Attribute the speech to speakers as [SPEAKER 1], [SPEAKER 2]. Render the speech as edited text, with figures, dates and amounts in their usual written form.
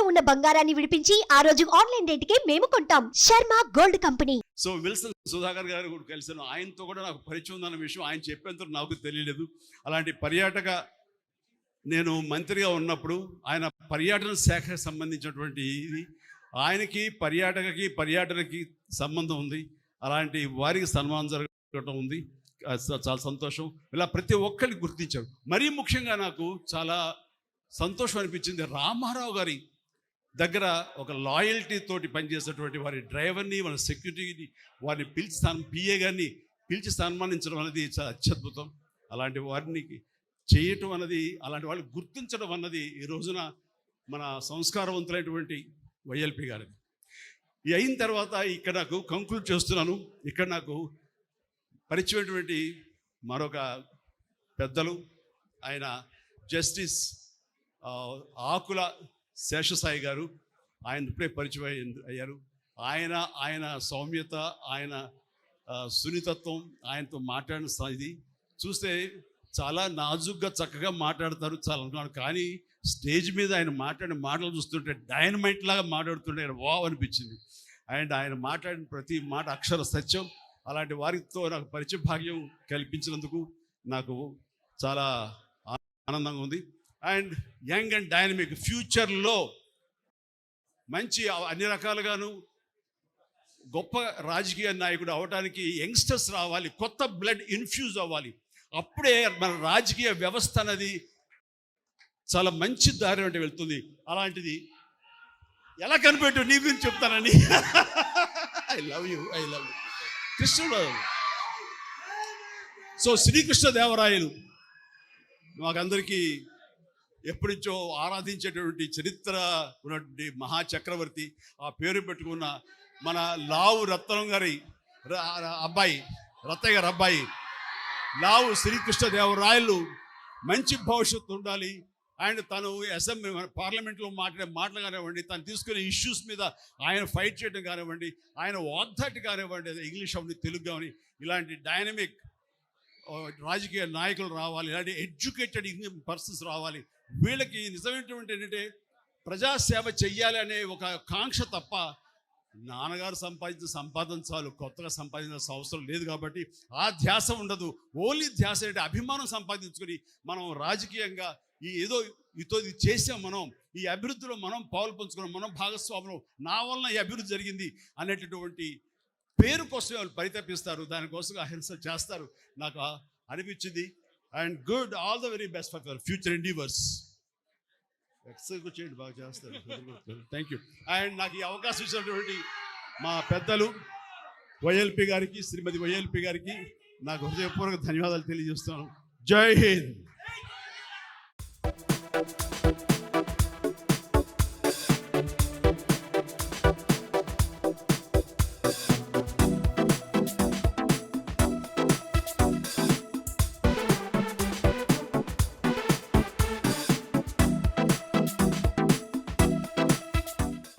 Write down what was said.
[SPEAKER 1] ఉన్న బంగారాన్ని విడిపించి ఆ రోజు ఆన్లైన్ రేటుకే మేము కొంటాం. Sharma gold company.
[SPEAKER 2] So Wilson Sudhakar గారు కూడా కలిసాను. ఆయనతో కూడా నాకు పరిచయం ఉందన్న విషయం ఆయన చెప్పేంత నాకు తెలియలేదు. అలాంటి పర్యాటక నేను మంత్రిగా ఉన్నప్పుడు ఆయన పర్యాటన శాఖకు సంబంధించినటువంటి ఇది ఆయనకి పర్యాటనకి సంబంధం ఉంది. అలాంటి వారికి సన్మానం జరగడం ఉంది. చాలా సంతోషం. ఇలా ప్రతి ఒక్కరిని గుర్తించారు. మరీ ముఖ్యంగా నాకు చాలా సంతోషం అనిపించింది, రామారావు గారి దగ్గర ఒక లాయల్టీ తోటి పనిచేసేటువంటి వారి డ్రైవర్ని, వాళ్ళ సెక్యూరిటీని, వారిని పిలిచి పిఏ గారిని పిలిచి సన్మానించడం అనేది చాలా అత్యద్భుతం. అలాంటి వారిని చేయటం అన్నది, అలాంటి వాళ్ళు గుర్తించడం అన్నది ఈ రోజున మన సంస్కారవంతులైనటువంటి వైఎల్పి గారిది. ఇది అయిన తర్వాత ఇక్కడ నాకు కంక్లూడ్ చేస్తున్నాను. ఇక్కడ నాకు పరిచయమైనటువంటి మరొక పెద్దలు, ఆయన జస్టిస్ ఆకుల శేషసాయి గారు. ఆయన ఇప్పుడే పరిచయం అయ్యారు. ఆయన సౌమ్యత, ఆయన సున్నితత్వం, ఆయనతో మాట్లాడిన ఇది చూస్తే చాలా నాజుగ్గా చక్కగా మాట్లాడతారు చాలా అనుకున్నాను. కానీ స్టేజ్ మీద ఆయన మాట్లాడిన మాటలు చూస్తుంటే డైనమైట్ లాగా మాట్లాడుతుంటే వావ్ అనిపించింది. అండ్ ఆయన మాట్లాడిన ప్రతి మాట అక్షర సత్యం. అలాంటి వారితో నాకు పరిచయ భాగ్యం కల్పించినందుకు నాకు చాలా ఆనందంగా ఉంది. అండ్ యంగ్ అండ్ డైనమిక్ ఫ్యూచర్లో మంచి అన్ని రకాలుగాను గొప్ప రాజకీయ నాయకుడు అవడానికి యంగ్స్టర్స్ రావాలి, కొత్త బ్లడ్ ఇన్ఫ్యూజ్ అవ్వాలి. అప్పుడే మన రాజకీయ వ్యవస్థ అనేది చాలా మంచి దారి అంటే వెళ్తుంది. అలాంటిది ఎలా కనిపెట్టు నీ గురించి చెప్తానని. ఐ లవ్ యూ కృష్ణుడు. సో శ్రీకృష్ణదేవరాయలు మాకందరికీ ఎప్పటించో ఆరాధించేటువంటి చరిత్ర ఉన్నటువంటి మహాచక్రవర్తి. ఆ పేరు పెట్టుకున్న మన లావు రత్నం గారి అబ్బాయి, రత్తయ్య గారి అబ్బాయి లావు శ్రీకృష్ణదేవరాయలు మంచి భవిష్యత్తు ఉండాలి. అండ్ తను అసెంబ్లీ పార్లమెంట్లో మాట్లాడే మాటలు కానివ్వండి, తను తీసుకునే ఇష్యూస్ మీద ఆయన ఫైట్ చేయడం కానివ్వండి, ఆయన వాగ్దాటి కానివ్వండి, ఇంగ్లీష్ అవని తెలుగు కానీ ఇలాంటి డైనమిక్ రాజకీయ నాయకులు రావాలి. ఇలాంటి ఎడ్యుకేటెడ్ పర్సన్స్ రావాలి. వీళ్ళకి నిజమైనటువంటి ఏంటంటే ప్రజాసేవ చెయ్యాలి అనే ఒక కాంక్ష తప్ప నాన్నగారు సంపాదించిన సంపాదన చాలు, కొత్తగా సంపాదించాల్సిన అవసరం లేదు. కాబట్టి ఆ ధ్యాస ఉండదు. ఓన్లీ ధ్యాస అంటే అభిమానం సంపాదించుకొని మనం రాజకీయంగా ఏదో ఇది చేసాం, మనం ఈ అభివృద్ధిలో మనం పాలు పంచుకున్నాం, మనం భాగస్వాములు, నా వలన ఈ అభివృద్ధి జరిగింది అనేటటువంటి పేరు కోసం వాళ్ళు పరితపిస్తారు, దానికోసం అహింస చేస్తారు. నాకు అనిపించింది. And good, all the very best for future endeavours. Exercise చేయండి, బాగా చేస్తారు. Thank you. అండ్ నాకు ఈ అవకాశం ఇచ్చినటువంటి మా పెద్దలు వైఎల్పి గారికి, శ్రీమతి వైఎల్పి గారికి నాకు హృదయపూర్వక ధన్యవాదాలు తెలియజేస్తున్నాను. జై హింద్.